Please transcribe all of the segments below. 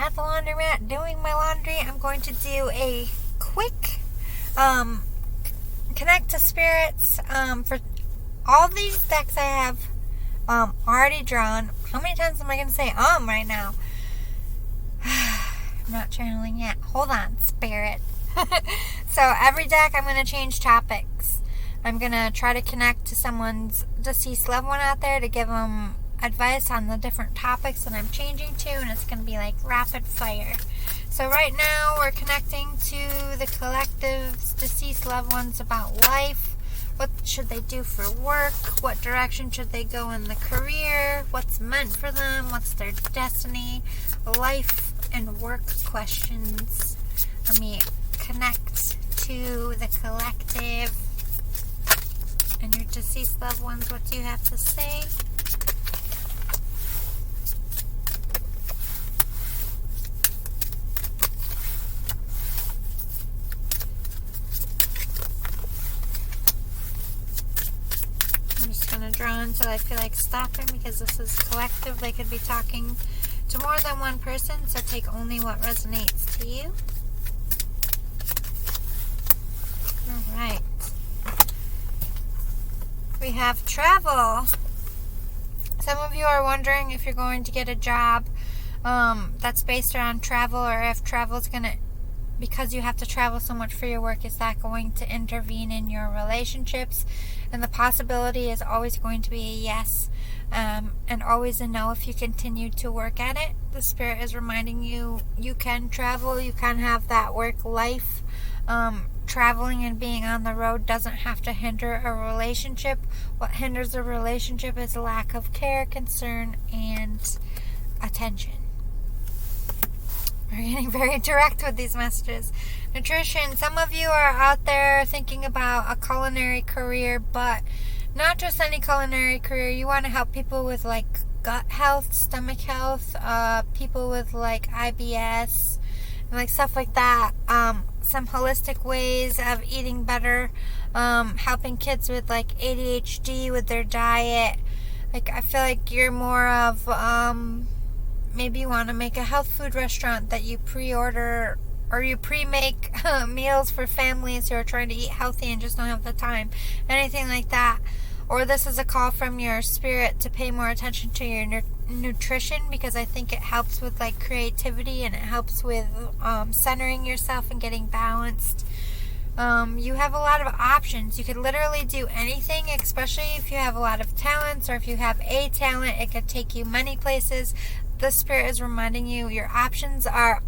at the laundromat doing my laundry, I'm going to do a quick connect to spirits for all these decks I have already drawn. How many times am I going to say right now? I'm not channeling yet. Hold on, spirit. So every deck I'm going to change topics. I'm going to try to connect to someone's deceased loved one out there to give them advice on the different topics that I'm changing to, and it's going to be like rapid fire. So right now we're connecting to the collective's deceased loved ones about life. What should they do for work? What direction should they go in the career? What's meant for them? What's their destiny? Life and work questions. Let me connect to the collective and your deceased loved ones. What do you have to say? Draw until I feel like stopping, because this is collective. They could be talking to more than one person, so take only what resonates to you. Alright. We have travel. Some of you are wondering if you're going to get a job that's based around travel, or if travel is going to, because you have to travel so much for your work, is that going to intervene in your relationships? And the possibility is always going to be a yes, and always a no if you continue to work at it. The Spirit is reminding you, you can travel, you can have that work life. Traveling and being on the road doesn't have to hinder a relationship. What hinders a relationship is a lack of care, concern, and attention. We're getting very direct with these messages. Nutrition. Some of you are out there thinking about a culinary career, but not just any culinary career. You want to help people with like gut health, stomach health, people with like IBS, and like stuff like that. Some holistic ways of eating better, helping kids with like ADHD with their diet. Like, I feel like you're more of maybe you want to make a health food restaurant that you pre-order, or you pre-make meals for families who are trying to eat healthy and just don't have the time. Anything like that. Or this is a call from your spirit to pay more attention to your nutrition, because I think it helps with like creativity, and it helps with centering yourself and getting balanced. You have a lot of options. You could literally do anything, especially if you have a lot of talents, or if you have a talent, it could take you many places. The Spirit is reminding you your options are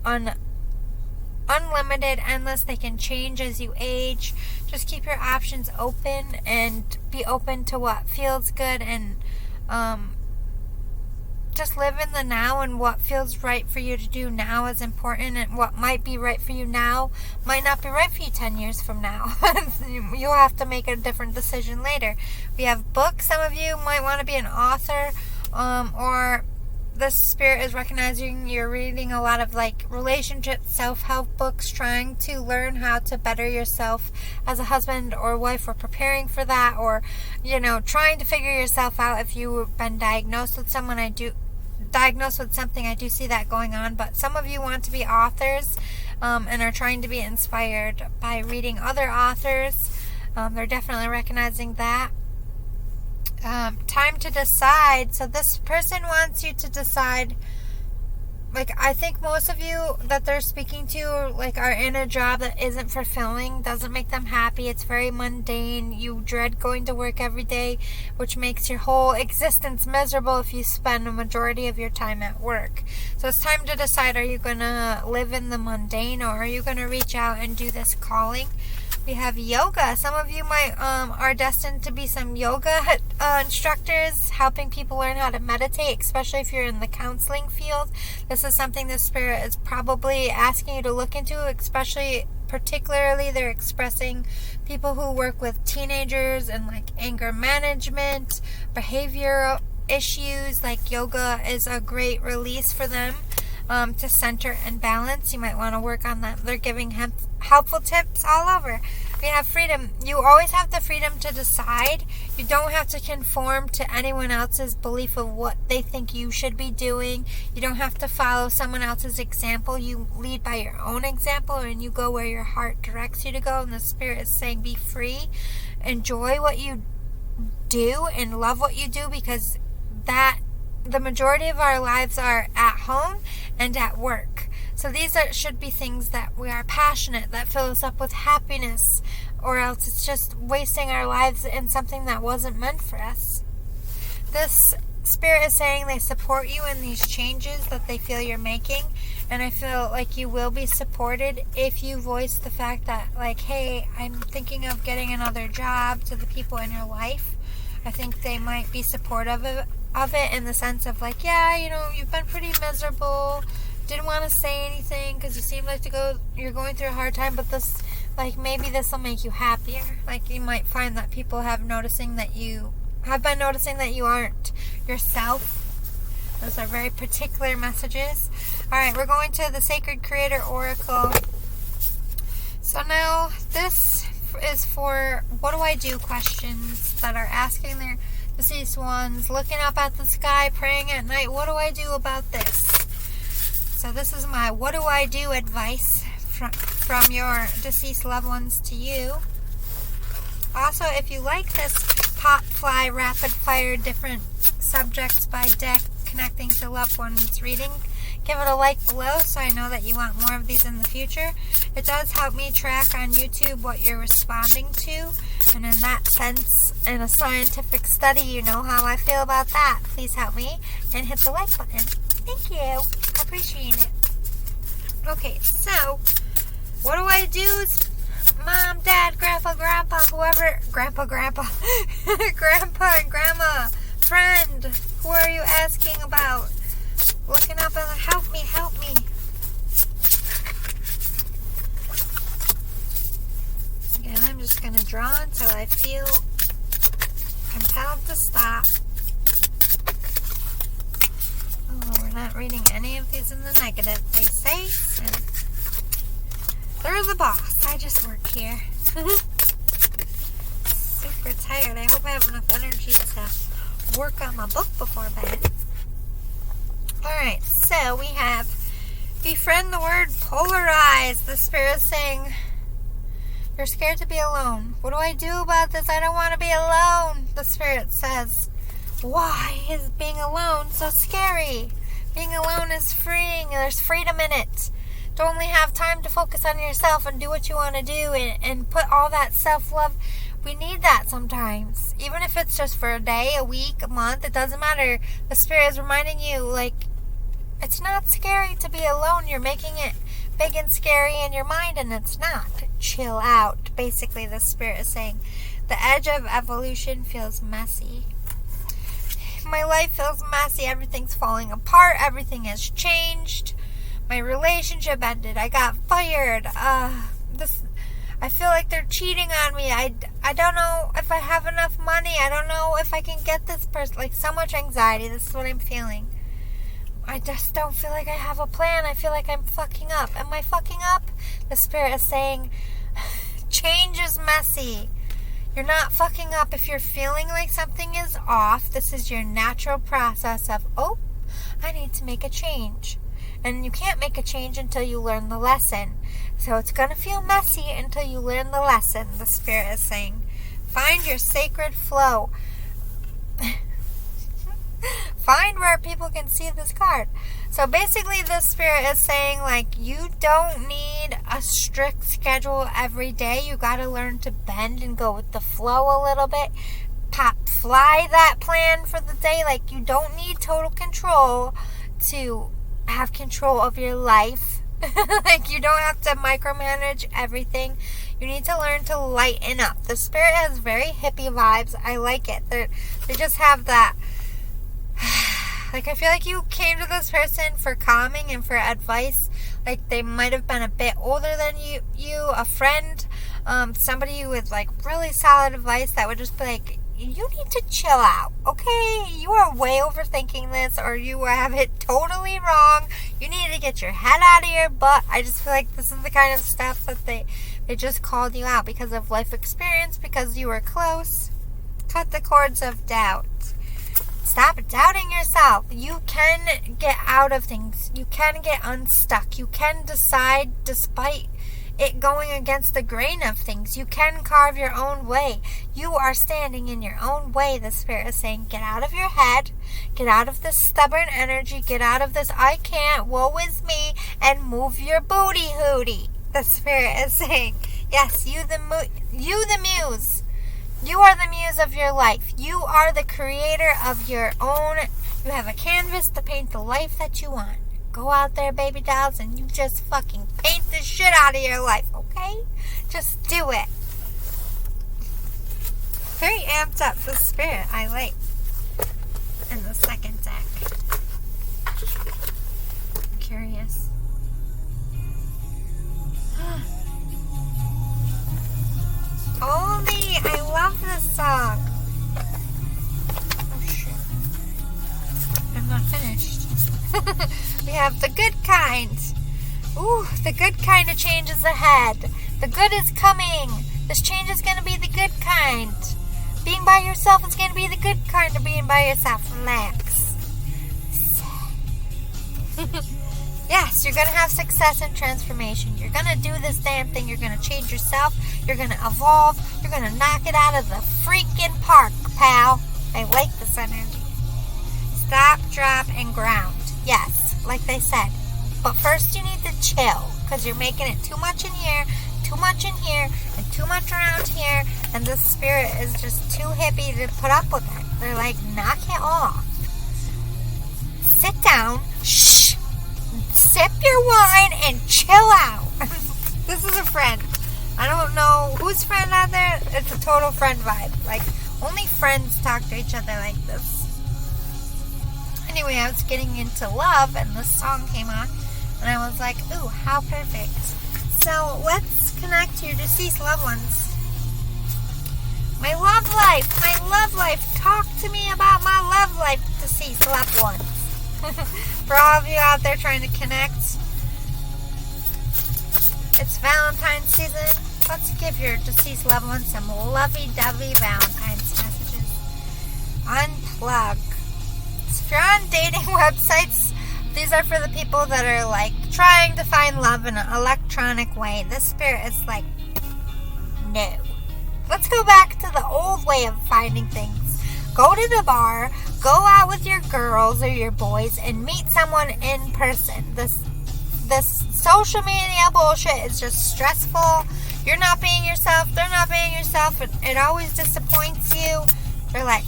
unlimited, endless. They can change as you age. Just keep your options open and be open to what feels good, and just live in the now, and what feels right for you to do now is important, and what might be right for you now might not be right for you 10 years from now. You'll have to make a different decision later. We have books. Some of you might want to be an author, or the Spirit is recognizing you're reading a lot of like relationship self-help books, trying to learn how to better yourself as a husband or wife, or preparing for that, or trying to figure yourself out. If you've been diagnosed with something, I do see that going on. But some of you want to be authors, and are trying to be inspired by reading other authors. They're definitely recognizing that. Time to decide. So this person wants you to decide. Like, I think most of you that they're speaking to, like, are in a job that isn't fulfilling, doesn't make them happy. It's very mundane. You dread going to work every day, which makes your whole existence miserable if you spend a majority of your time at work. So it's time to decide, are you going to live in the mundane, or are you going to reach out and do this calling? We have yoga. Some of you might are destined to be some yoga instructors, helping people learn how to meditate, especially if you're in the counseling field. This is something the Spirit is probably asking you to look into, particularly they're expressing people who work with teenagers and like anger management, behavioral issues. Like, yoga is a great release for them. To center and balance. You might want to work on that. They're giving helpful tips all over. We have freedom. You always have the freedom to decide. You don't have to conform to anyone else's belief of what they think you should be doing. You don't have to follow someone else's example. You lead by your own example, and you go where your heart directs you to go. And the Spirit is saying, be free. Enjoy what you do and love what you do, because the majority of our lives are at home and at work. So these should be things that we are passionate, that fill us up with happiness, or else it's just wasting our lives in something that wasn't meant for us. This Spirit is saying they support you in these changes that they feel you're making, and I feel like you will be supported if you voice the fact that, like, hey, I'm thinking of getting another job to the people in your life. I think they might be supportive of it in the sense of, like, yeah, you've been pretty miserable, didn't want to say anything because you seem like you're going through a hard time, but this, like, maybe this will make you happier. Like, you might find that people have been noticing that you aren't yourself. Those are very particular messages. Alright, we're going to the Sacred Creator Oracle. So now this is for what do I do questions that are asking their deceased ones, looking up at the sky, praying at night. What do I do about this? So this is my what do I do advice from your deceased loved ones to you. Also, if you like this pop, fly, rapid fire, different subjects by deck connecting to loved ones reading, give it a like below so I know that you want more of these in the future. It does help me track on YouTube what you're responding to, and in that sense, in a scientific study, you know how I feel about that. Please help me and hit the like button. Thank you. I appreciate it. Okay, so what do I do? Mom, Dad, Grandpa, whoever, Grandpa, Grandpa and Grandma, friend, who are you asking about? Looking up and help me. Again, I'm just going to draw until I feel compelled to stop. Oh, we're not reading any of these in the negative, they say. And they're the boss. I just work here. Super tired. I hope I have enough energy to work on my book before bed. Alright, so we have befriend the word polarize. The Spirit is saying you're scared to be alone. What do I do about this? I don't want to be alone. The Spirit says, why is being alone so scary? Being alone is freeing. There's freedom in it. To only have time to focus on yourself and do what you want to do and put all that self-love. We need that sometimes. Even if it's just for a day, a week, a month, it doesn't matter. The Spirit is reminding you, like, it's not scary to be alone. You're making it big and scary in your mind, and it's not. Chill out. Basically, the Spirit is saying the edge of evolution feels messy. My life feels messy. Everything's falling apart. Everything has changed. My relationship ended. I got fired. I feel like they're cheating on me. I don't know if I have enough money. I don't know if I can get this person. Like, so much anxiety. This is what I'm feeling. I just don't feel like I have a plan. I feel like I'm fucking up. Am I fucking up? The Spirit is saying, change is messy. You're not fucking up. If you're feeling like something is off, this is your natural process of, oh, I need to make a change. And you can't make a change until you learn the lesson. So it's going to feel messy until you learn the lesson, the Spirit is saying. Find your sacred flow. Find where people can see this card. So basically, the Spirit is saying, like, you don't need a strict schedule every day. You got to learn to bend and go with the flow a little bit. Fly that plan for the day. Like, you don't need total control to have control of your life. Like, you don't have to micromanage everything. You need to learn to lighten up. The Spirit has very hippie vibes. I like it. They just have that. Like, I feel like you came to this person for calming and for advice. Like, they might have been a bit older than you, a friend, somebody with, like, really solid advice that would just be like, you need to chill out, okay? You are way overthinking this, or you have it totally wrong. You need to get your head out of your butt. I just feel like this is the kind of stuff that they It just called you out because of life experience, because you were close. Cut the cords of doubt. Stop doubting yourself. You can get out of things. You can get unstuck. You can decide despite it going against the grain of things. You can carve your own way. You are standing in your own way. The Spirit is saying, get out of your head. Get out of this stubborn energy. Get out of this I can't, woe is me, and move your booty hootie. The Spirit is saying, yes, you the muse. You are the muse of your life. You are the creator of your own. You have a canvas to paint the life that you want. Go out there, baby dolls, and you just fucking paint the shit out of your life, okay? Just do it. Very amped up, the Spirit I like. In the second deck. I'm curious. Holy, I love this song. Oh shit. I'm not finished. We have the good kind. Ooh, the good kind of change is ahead. The good is coming. This change is going to be the good kind. Being by yourself is going to be the good kind of being by yourself. Relax. Yes, you're going to have success and transformation. You're going to do this damn thing. You're going to change yourself. You're going to evolve. You're going to knock it out of the freaking park, pal. I like this energy. Stop, drop, and ground. Yes, like they said. But first you need to chill, because you're making it too much in here, too much in here, and too much around here, and the Spirit is just too hippie to put up with it. They're like, knock it off. Sit down, shh, sip your wine, and chill out. This is a friend. I don't know whose friend out there. It's a total friend vibe. Like, only friends talk to each other like this. Anyway, I was getting into love, and this song came on, and I was like, ooh, how perfect. So, let's connect to your deceased loved ones. My love life. Talk to me about my love life, deceased loved ones. For all of you out there trying to connect, it's Valentine's season. Let's give your deceased loved ones some lovey-dovey Valentine's messages. Unplug. If you're on dating websites, these are for the people that are like trying to find love in an electronic way. This Spirit is like, no. Let's go back to the old way of finding things. Go to the bar, go out with your girls or your boys, and meet someone in person. This social media bullshit is just stressful. You're not being yourself. They're not being yourself. It always disappoints you. They're like,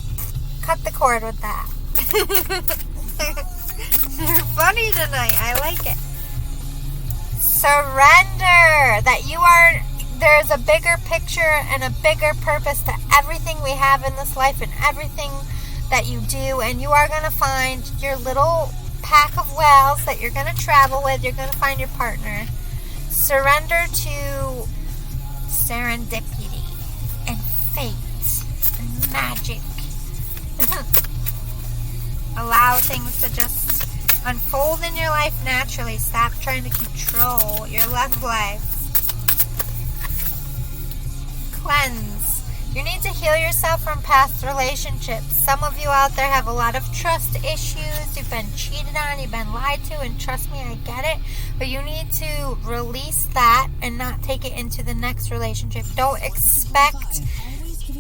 cut the cord with that. You're funny tonight. I like it. Surrender. That you are... There's a bigger picture and a bigger purpose to everything we have in this life and everything that you do. And you are going to find your little pack of whales that you're going to travel with. You're going to find your partner. Surrender to serendipity and fate and magic. Allow things to just unfold in your life naturally. Stop trying to control your love life. Cleanse. You need to heal yourself from past relationships. Some of you out there have a lot of trust issues. You've been cheated on, you've been lied to, and trust me, I get it. But you need to release that and not take it into the next relationship. Don't expect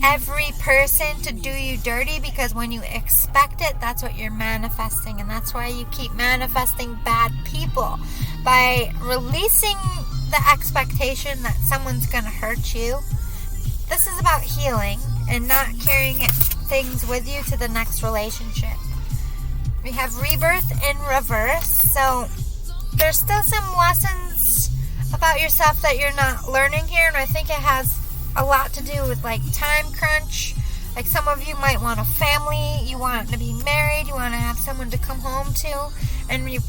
every person to do you dirty, because when you expect it, that's what you're manifesting. And that's why you keep manifesting bad people. By releasing the expectation that someone's going to hurt you. This is about healing and not carrying things with you to the next relationship. We have rebirth in reverse. So there's still some lessons about yourself that you're not learning here. And I think it has a lot to do with like time crunch. Like some of you might want a family. You want to be married. You want to have someone to come home to. And you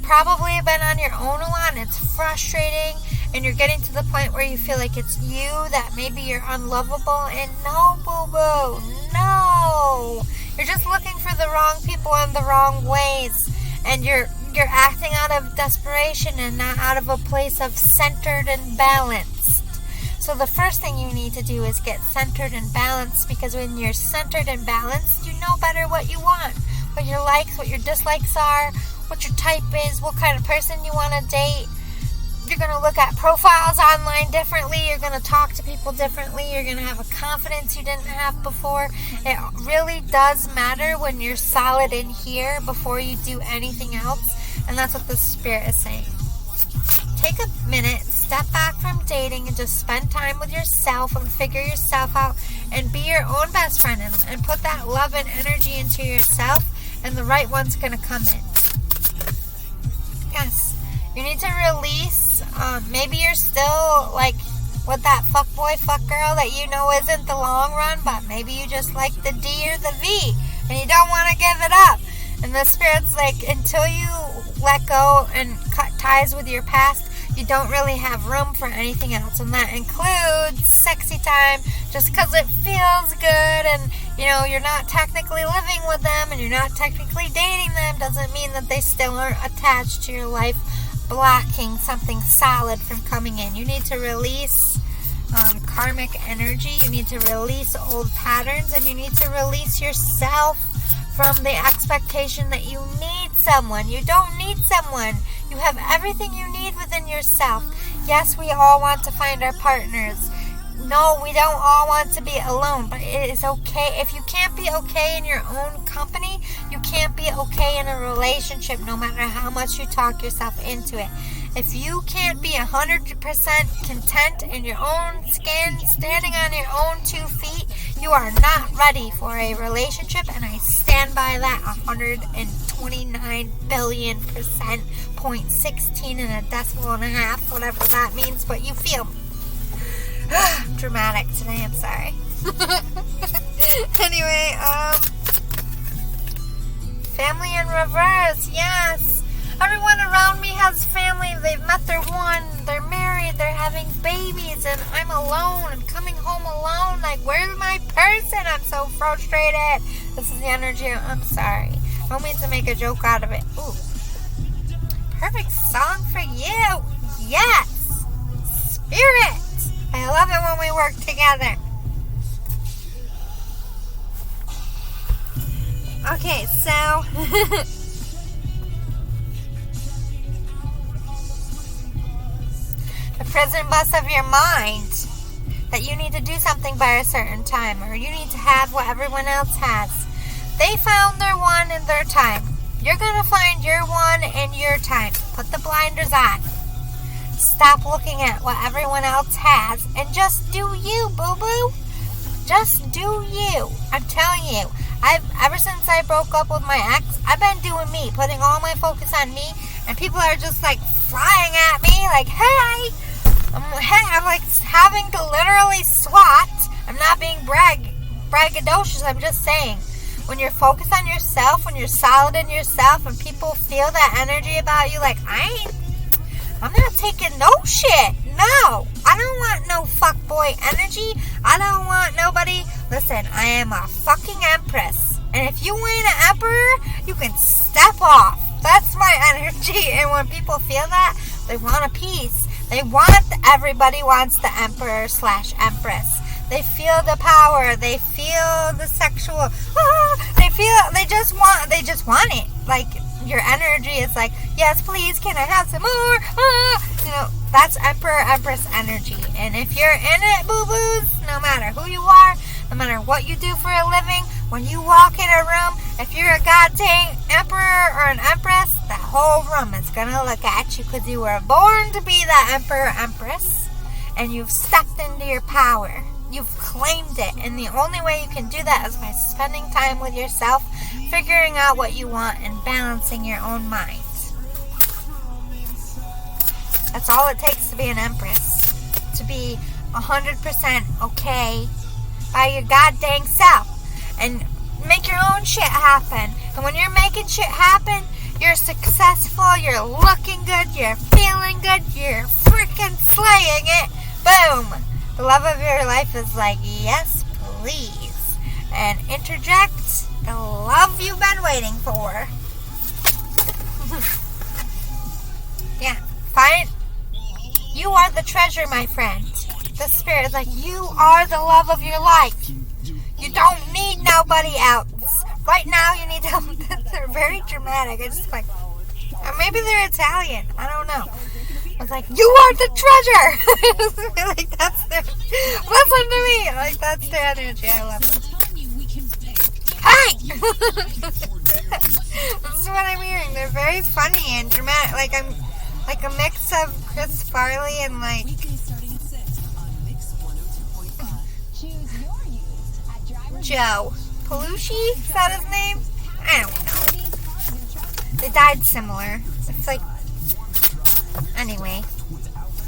probably have been on your own a lot. And it's frustrating. And you're getting to the point where you feel like it's you, that maybe you're unlovable. And no, boo-boo, no. You're just looking for the wrong people in the wrong ways. And you're acting out of desperation and not out of a place of centered and balanced. So the first thing you need to do is get centered and balanced, because when you're centered and balanced, you know better what you want, what your likes, what your dislikes are, what your type is, what kind of person you want to date. You're going to look at profiles online differently. You're going to talk to people differently. You're going to have a confidence you didn't have before. It really does matter when you're solid in here before you do anything else. And that's what the Spirit is saying. Take a minute, step back from dating, and just spend time with yourself and figure yourself out and be your own best friend and put that love and energy into yourself, and the right one's going to come in. Yes. You need to release, maybe you're still like with that fuck boy, fuck girl that you know isn't the long run, but maybe you just like the D or the V and you don't want to give it up. And the Spirit's like, until you let go and cut ties with your past, you don't really have room for anything else. And that includes sexy time, just because it feels good and, you know, you're not technically living with them and you're not technically dating them, doesn't mean that they still aren't attached to your life, blocking something solid from coming in. You need to release karmic energy. You need to release old patterns, and you need to release yourself from the expectation that you need someone. You don't need someone. You have everything you need within yourself. Yes, we all want to find our partners. No, we don't all want to be alone, but it is okay. If you can't be okay in your own company, you can't be okay in a relationship, no matter how much you talk yourself into it. If you can't be 100% content in your own skin, standing on your own 2 feet, you are not ready for a relationship, and I stand by that 129 billion%, 0.16 and a decimal and a half, whatever that means, but you feel I'm dramatic today, I'm sorry. Anyway, family in reverse, yes. Everyone around me has family. They've met their one, they're married, they're having babies, and I'm alone. I'm coming home alone. Like, where's my person? I'm so frustrated. This is the energy. I'm sorry. I don't mean to make a joke out of it. Ooh. Perfect song for you. Yes. Spirit. I love it when we work together. Okay, so the prison bus of your mind, that you need to do something by a certain time, or you need to have what everyone else has. They found their one in their time. You're going to find your one in your time. Put the blinders on. Stop looking at what everyone else has and just do you, boo-boo. Just do you. I'm telling you. Ever since I broke up with my ex, I've been doing me, putting all my focus on me, and people are just like flying at me like, hey, I'm like having to literally swat. I'm not being braggadocious. I'm just saying, when you're focused on yourself, when you're solid in yourself, and people feel that energy about you, like, I'm not taking no shit. No. I don't want no fuckboy energy. I don't want nobody. Listen, I am a fucking empress. And if you ain't an emperor, you can step off. That's my energy. And when people feel that, they want a piece. Everybody wants the emperor / empress. They feel the power. They feel the sexual. They just want it. Like, your energy is like, yes, please, can I have some more? You know, that's Emperor, Empress energy. And if you're in it, boo-boos, no matter who you are, no matter what you do for a living, when you walk in a room, if you're a goddamn emperor or an empress, that whole room is going to look at you, because you were born to be that emperor, empress, and you've stepped into your power. You've claimed it, and the only way you can do that is by spending time with yourself, figuring out what you want, and balancing your own mind. That's all it takes to be an empress. To be 100% okay by your goddamn self. And make your own shit happen. And when you're making shit happen, you're successful, you're looking good, you're feeling good, you're freaking slaying it. Boom! The love of your life is like, yes, please. And interject the love you've been waiting for. Yeah, find. You are the treasure, my friend. the spirit is like, you are the love of your life. You don't need nobody else. Right now, you need to. They're very dramatic. It's just like, or maybe they're Italian. I don't know. I was like, you are the treasure. I just feel like that's their. Listen to me. Like that's their energy. I love it. Hey! This is what I'm hearing. They're very funny and dramatic. Like I'm, like a mix of Chris Farley and like. Joe Pesci? Is that his name? I don't know. They died similar. It's like. Anyway.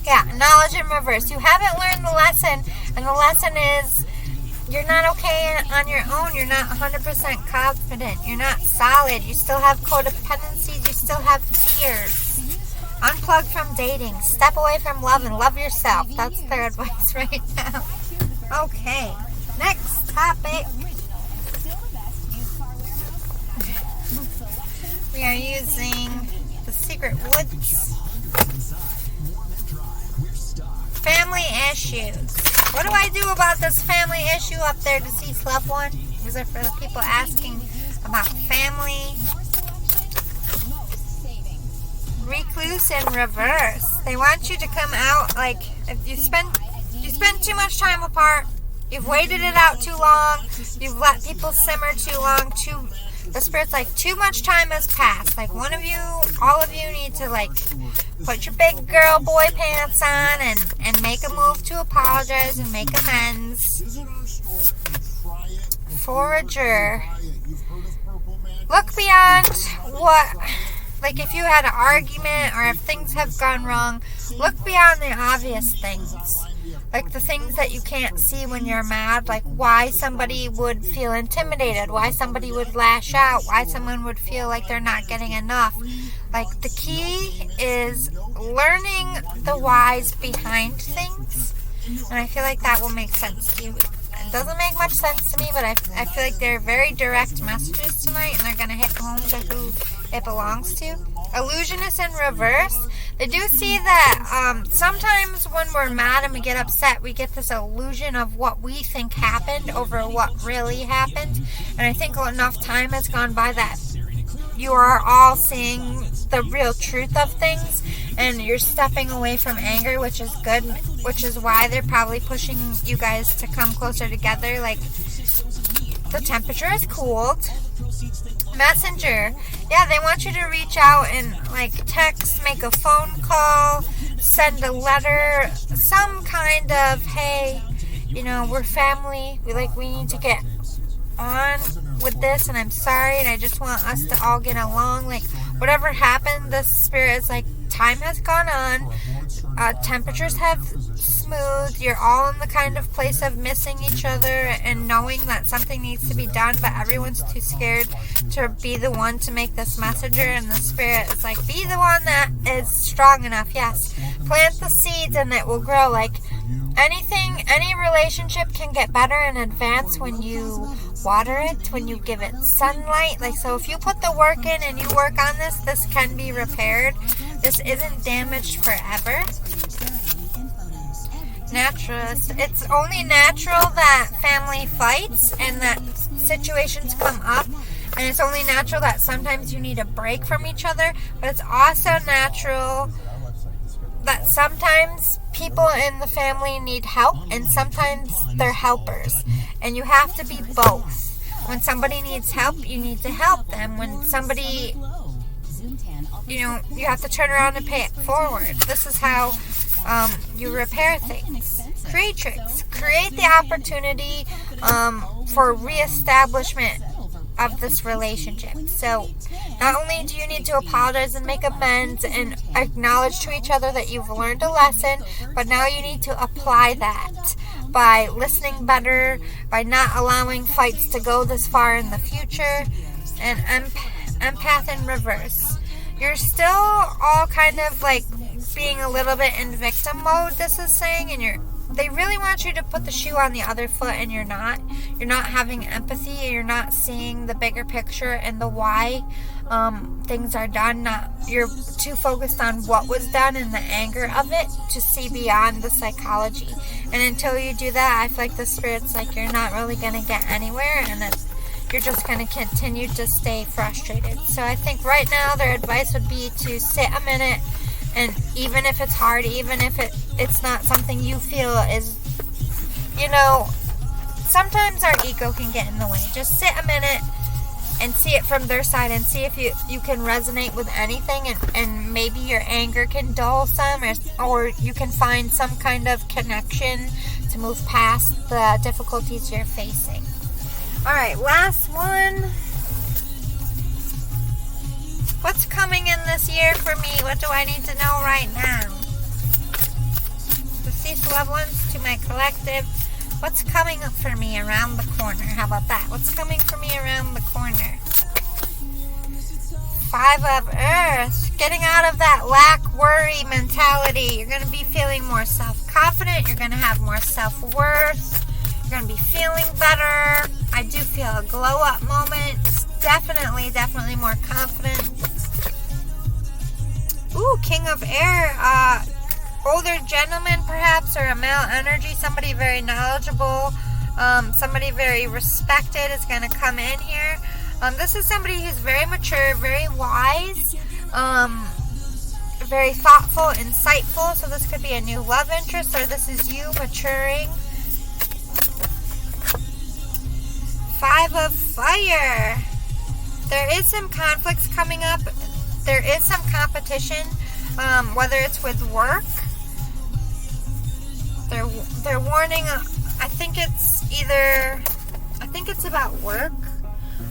Yeah, knowledge in reverse. You haven't learned the lesson, and the lesson is you're not okay on your own. You're not 100% confident. You're not solid. You still have codependencies. You still have fears. Unplug from dating. Step away from love and love yourself. That's their advice right now. Okay. Next topic. We are using the Secret Woods. Family issues. What do I do about this family issue up there, deceased loved one? These are for the people asking about family. Recluse in reverse. They want you to come out like if you spend too much time apart. You've waited it out too long. You've let people simmer too long. The spirit's like too much time has passed. Like one of you, all of you need to like put your big girl boy pants on and make a move to apologize and make amends. Forager. Look beyond what, like if you had an argument or if things have gone wrong, look beyond the obvious things. Like the things that you can't see when you're mad, like why somebody would feel intimidated, why somebody would lash out, why someone would feel like they're not getting enough. Like the key is learning the whys behind things, and I feel like that will make sense to you. It doesn't make much sense to me, but I feel like they're very direct messages tonight, and they're going to hit home to who it belongs to. Illusionist in reverse. They do see that sometimes when we're mad and we get upset, we get this illusion of what we think happened over what really happened. And I think enough time has gone by that you are all seeing the real truth of things, and you're stepping away from anger, which is good, which is why they're probably pushing you guys to come closer together. Like, the temperature has cooled. Messenger. Yeah, they want you to reach out and, like, text, make a phone call, send a letter, some kind of, hey, you know, we're family. We need to get on with this, and I'm sorry, and I just want us to all get along. Like, whatever happened, the spirit is like, time has gone on, temperatures have smoothed, you're all in the kind of place of missing each other and knowing that something needs to be done, but everyone's too scared to be the one to make this messenger. And the spirit is like, be the one that is strong enough. Yes, plant the seeds and it will grow. Like, any relationship can get better and advance when you water it, when you give it sunlight. Like, so if you put the work in and you work on this, this can be repaired. This isn't damaged forever. Naturalist. It's only natural that family fights and that situations come up. And it's only natural that sometimes you need a break from each other. But it's also natural that sometimes people in the family need help, and sometimes they're helpers, and you have to be both. When somebody needs help, you need to help them. When somebody, you have to turn around and pay it forward. This is how you repair things. Creatrix. Create the opportunity for reestablishment of this relationship. So not only do you need to apologize and make amends and acknowledge to each other that you've learned a lesson, but now you need to apply that by listening better, by not allowing fights to go this far in the future. And empath in reverse. You're still all kind of like being a little bit in victim mode, this is saying, and they really want you to put the shoe on the other foot, and you're not. You're not having empathy. You're not seeing the bigger picture and the why things are done. Not you're too focused on what was done and the anger of it to see beyond the psychology. And until you do that, I feel like the spirit's like you're not really going to get anywhere, and you're just going to continue to stay frustrated. So I think right now their advice would be to sit a minute, and even if it's hard, even if it's not something you feel is, sometimes our ego can get in the way. Just sit a minute and see it from their side and see if you can resonate with anything, and maybe your anger can dull some, or you can find some kind of connection to move past the difficulties you're facing. Alright, last one. What's coming in this year for me? What do I need to know right now? Deceased loved ones to my collective. What's coming up for me around the corner? How about that? What's coming for me around the corner? 5 of Earth. Getting out of that lack, worry mentality. You're going to be feeling more self-confident. You're going to have more self-worth. You're going to be feeling better. I do feel a glow-up moment. Definitely more confident. Ooh, King of Air. Older gentleman perhaps, or a male energy, somebody very knowledgeable, somebody very respected is going to come in here. This is somebody who's very mature, very wise, very thoughtful, insightful. So this could be a new love interest, or this is you maturing. 5 of Fire. There is some conflicts coming up. There is some competition, whether it's with work. They're warning, I think it's about work,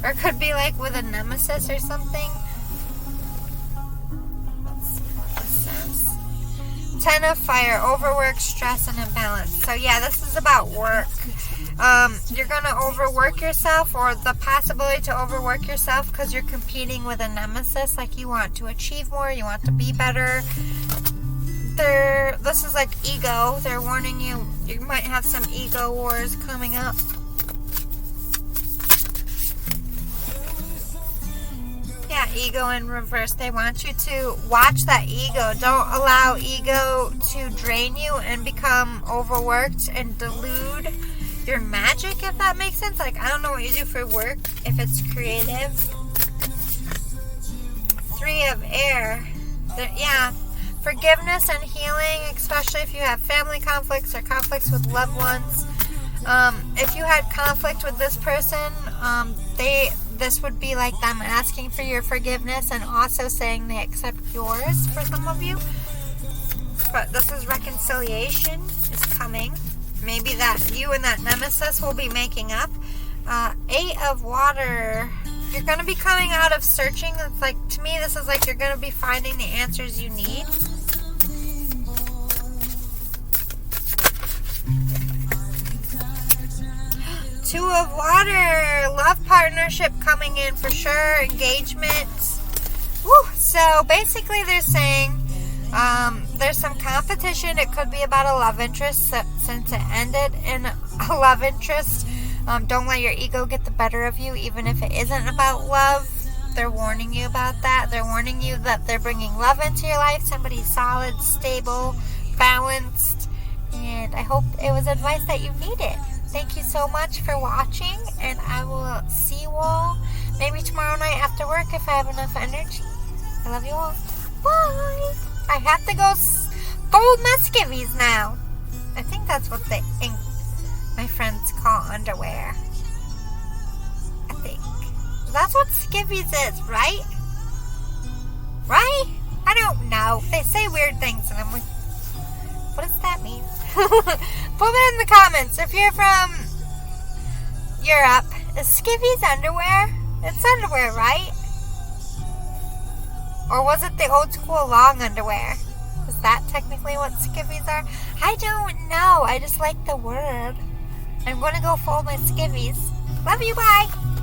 or it could be like with a nemesis or something. Let's see what this says. 10 of Fire, overwork, stress, and imbalance. So yeah, this is about work. You're going to overwork yourself, or the possibility to overwork yourself because you're competing with a nemesis, like you want to achieve more, you want to be better. This is like ego. They're warning you might have some ego wars coming up. Yeah, ego in reverse. They want you to watch that ego. Don't allow ego to drain you and become overworked and delude your magic, if that makes sense. Like, I don't know what you do for work if it's creative. 3 of Air. Yeah. Forgiveness and healing, especially if you have family conflicts or conflicts with loved ones. If you had conflict with this person, this would be like them asking for your forgiveness and also saying they accept yours for some of you. But this is reconciliation is coming. Maybe that you and that nemesis will be making up. 8 of Water. You're going to be coming out of searching. It's like, to me, this is like you're going to be finding the answers you need. Two of Water. Love partnership coming in for sure. Engagement. Woo. So basically they're saying there's some competition. It could be about a love interest since it ended in a love interest. Don't let your ego get the better of you, even if it isn't about love. They're warning you about that. They're warning you that they're bringing love into your life. Somebody solid, stable, balanced. And I hope it was advice that you needed. Thank you so much for watching, and I will see you all maybe tomorrow night after work if I have enough energy. I love you all. Bye! I have to go fold my skivvies now. I think that's what my friends call underwear. I think. That's what skivvies is, right? Right? I don't know. They say weird things, and I'm like, what does that mean? Put it in the comments. If you're from Europe, is skivvies underwear? It's underwear, right? Or was it the old school long underwear? Is that technically what skivvies are? I don't know. I just like the word. I'm going to go fold my skivvies. Love you, bye.